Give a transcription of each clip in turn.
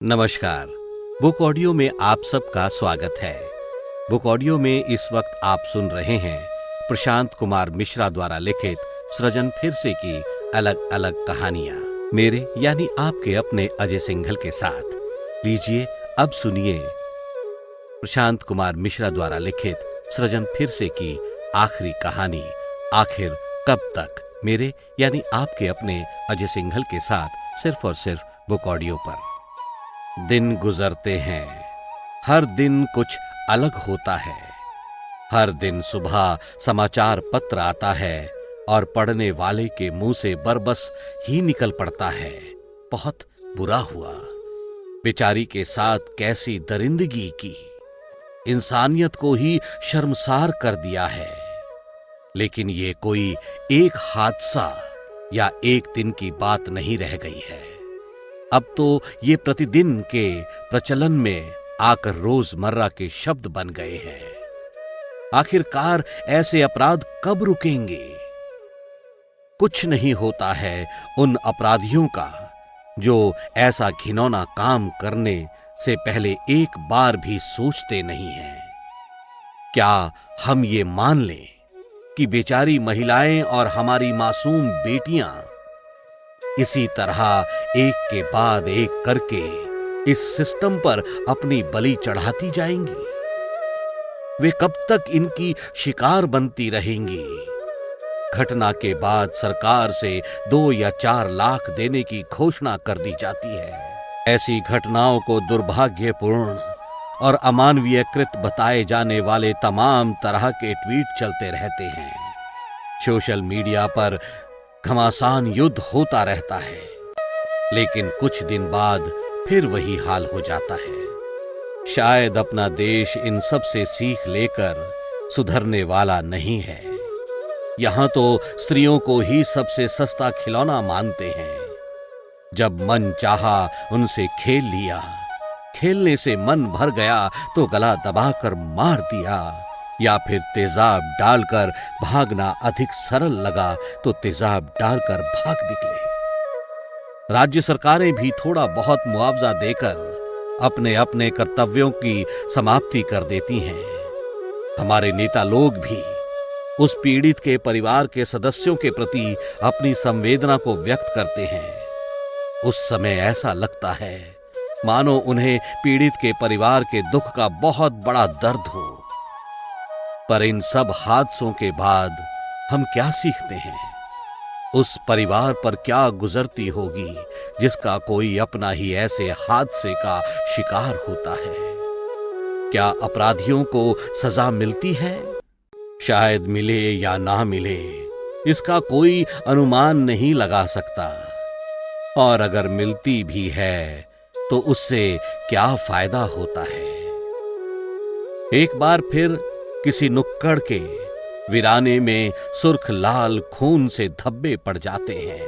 नमस्कार। Book audio में आप सबका स्वागत है। बुक ऑडियो में इस वक्त आप सुन रहे हैं प्रशांत कुमार मिश्रा द्वारा लिखित सृजन फिर से की अलग अलग कहानियां, मेरे यानी आपके अपने अजय सिंघल के साथ। लीजिए अब सुनिए प्रशांत कुमार मिश्रा द्वारा लिखित सृजन फिर से की आखिरी कहानी, आखिर कब तक, मेरे यानी आपके अपने अजय सिंघल के साथ, सिर्फ और सिर्फ बुक ऑडियो पर। दिन गुजरते हैं, हर दिन कुछ अलग होता है। हर दिन सुबह समाचार पत्र आता है और पढ़ने वाले के मुंह से बरबस ही निकल पड़ता है, बहुत बुरा हुआ, बेचारी के साथ कैसी दरिंदगी की, इंसानियत को ही शर्मसार कर दिया है। लेकिन ये कोई एक हादसा या एक दिन की बात नहीं रह गई है। अब तो ये प्रतिदिन के प्रचलन में आकर रोजमर्रा के शब्द बन गए हैं। आखिरकार ऐसे अपराध कब रुकेंगे? कुछ नहीं होता है उन अपराधियों का जो ऐसा घिनौना काम करने से पहले एक बार भी सोचते नहीं हैं। क्या हम ये मान लें कि बेचारी महिलाएं और हमारी मासूम बेटियां इसी तरह एक के बाद एक करके इस सिस्टम पर अपनी बलि चढ़ाती जाएंगी? वे कब तक इनकी शिकार बनती रहेंगी? घटना के बाद सरकार से 2 या 4 लाख देने की घोषणा कर दी जाती है। ऐसी घटनाओं को दुर्भाग्यपूर्ण और अमानवीयकृत बताए जाने वाले तमाम तरह के ट्वीट चलते रहते हैं। सोशल मीडिया पर घमासान युद्ध होता रहता है, लेकिन कुछ दिन बाद फिर वही हाल हो जाता है। शायद अपना देश इन सब से सीख लेकर सुधरने वाला नहीं है। यहां तो स्त्रियों को ही सबसे सस्ता खिलौना मानते हैं। जब मन चाहा उनसे खेल लिया, खेलने से मन भर गया तो गला दबाकर मार दिया, या फिर तेजाब डालकर भागना अधिक सरल लगा तो तेजाब डालकर भाग निकले। राज्य सरकारें भी थोड़ा बहुत मुआवजा देकर अपने अपने कर्तव्यों की समाप्ति कर देती हैं। हमारे नेता लोग भी उस पीड़ित के परिवार के सदस्यों के प्रति अपनी संवेदना को व्यक्त करते हैं। उस समय ऐसा लगता है मानो उन्हें पीड़ित के परिवार के दुख का बहुत बड़ा दर्द हो। पर इन सब हादसों के बाद हम क्या सीखते हैं? उस परिवार पर क्या गुजरती होगी जिसका कोई अपना ही ऐसे हादसे का शिकार होता है? क्या अपराधियों को सजा मिलती है? शायद मिले या ना मिले, इसका कोई अनुमान नहीं लगा सकता। और अगर मिलती भी है तो उससे क्या फायदा होता है? एक बार फिर किसी नुक्कड़ के वीराने में सुर्ख लाल खून से धब्बे पड़ जाते हैं।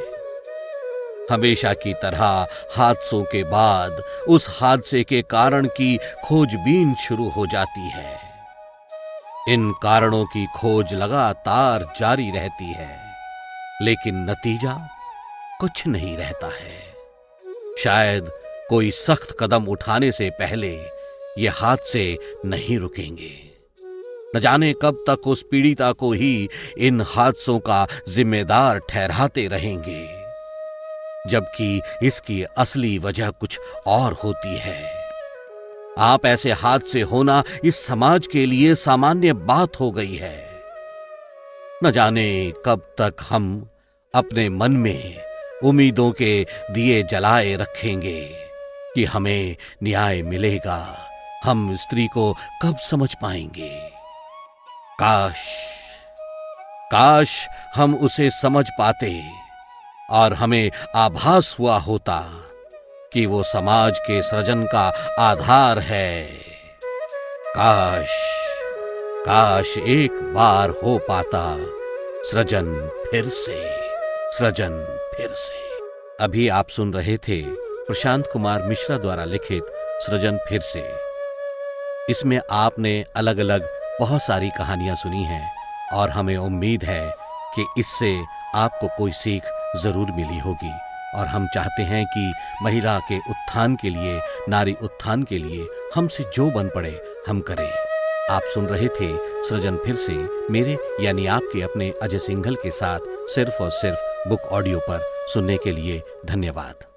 हमेशा की तरह हादसों के बाद उस हादसे के कारण की खोजबीन शुरू हो जाती है। इन कारणों की खोज लगातार जारी रहती है, लेकिन नतीजा कुछ नहीं रहता है। शायद कोई सख्त कदम उठाने से पहले ये हादसे नहीं रुकेंगे। न जाने कब तक उस पीड़िता को ही इन हादसों का जिम्मेदार ठहराते रहेंगे, जबकि इसकी असली वजह कुछ और होती है। आप ऐसे हादसे होना इस समाज के लिए सामान्य बात हो गई है। न जाने कब तक हम अपने मन में उम्मीदों के दिए जलाए रखेंगे कि हमें न्याय मिलेगा। हम स्त्री को कब समझ पाएंगे? काश हम उसे समझ पाते और हमें आभास हुआ होता कि वो समाज के सृजन का आधार है। काश एक बार हो पाता सृजन फिर से, सृजन फिर से। अभी आप सुन रहे थे प्रशांत कुमार मिश्रा द्वारा लिखित सृजन फिर से। इसमें आपने अलग अलग बहुत सारी कहानियां सुनी हैं और हमें उम्मीद है कि इससे आपको कोई सीख जरूर मिली होगी और हम चाहते हैं कि महिला के उत्थान के लिए, नारी उत्थान के लिए हमसे जो बन पड़े हम करें। आप सुन रहे थे सृजन फिर से, मेरे यानी आपके अपने अजय सिंघल के साथ, सिर्फ और सिर्फ बुक ऑडियो पर। सुनने के लिए धन्यवाद।